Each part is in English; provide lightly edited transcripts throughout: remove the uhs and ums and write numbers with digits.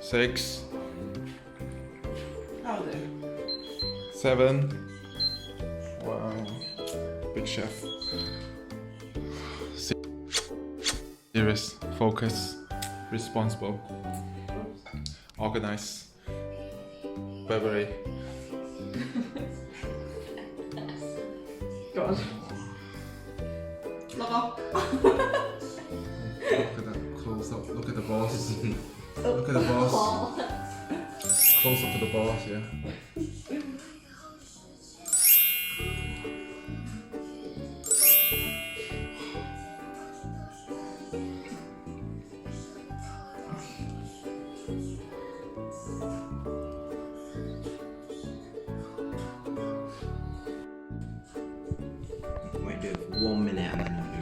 6. That'll do. 7. Wow. Big chef. Serious, focus, responsible, organized, Burberry. Go on. Look up. Look at that close up. Look at the boss. Look at the boss. Close up to the boss, yeah. Might do it for 1 minute and then it'll be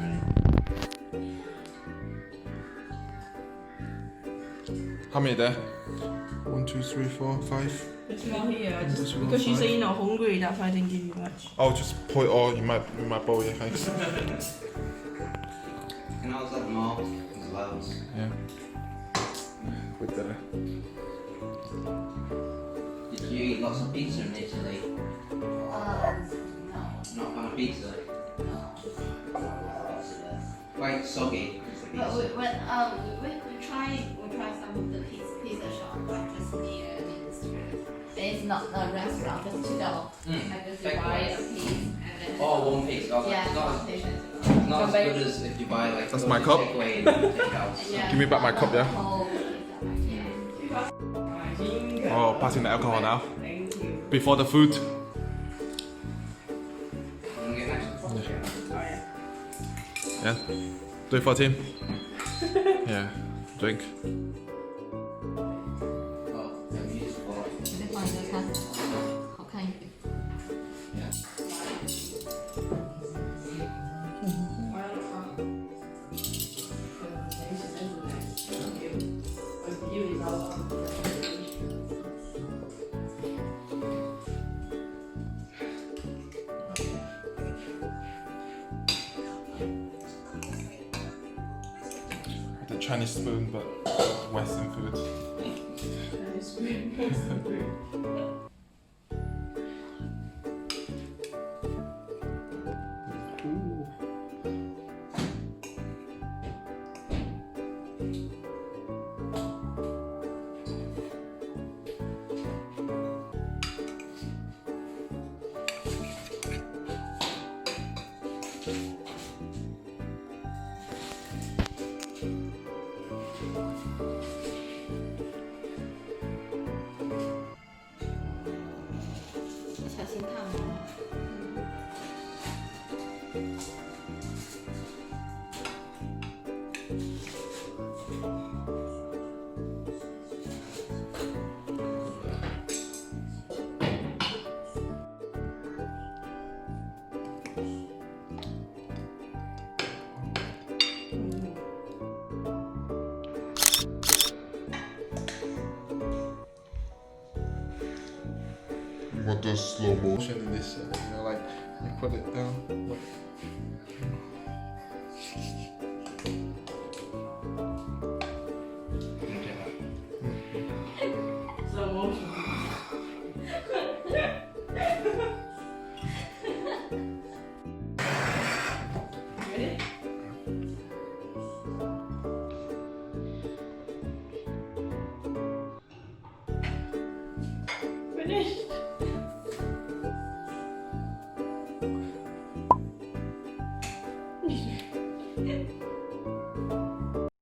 ready. How many there? 1, 2, 3, 4, 5. There's more here. I just, There's more because you say five. you're not hungry, that's why I didn't give you much. I'll just put it all in my bowl, yeah, thanks. You can always have more as well. Yeah. With the Did you eat lots of pizza in Italy? No. Not fan of pizza? No. Quite soggy is the But pizza. we try some of the pizza shop like just near Main Street. It's not a restaurant, just to go. And just Take buy one. a piece and then Oh, one piece. Oh, yeah, it's not, one piece. it's not as good as if you buy like That's loads my of cup. takeaway and take out. Yeah, Give me back my not cup, the yeah? whole pizza, Oh, passing the alcohol now. Thank you. Before the food. You wanna get next to the Oh yeah. Yeah. Do it for team. Yeah. Drink. Oh, let me use the fork. 这放一个看，好看一点。 Yeah. The Chinese spoon, but Western food. You want the slow motion? In this, you know, like you put it down. Look. Slow motion. Ready? Finished.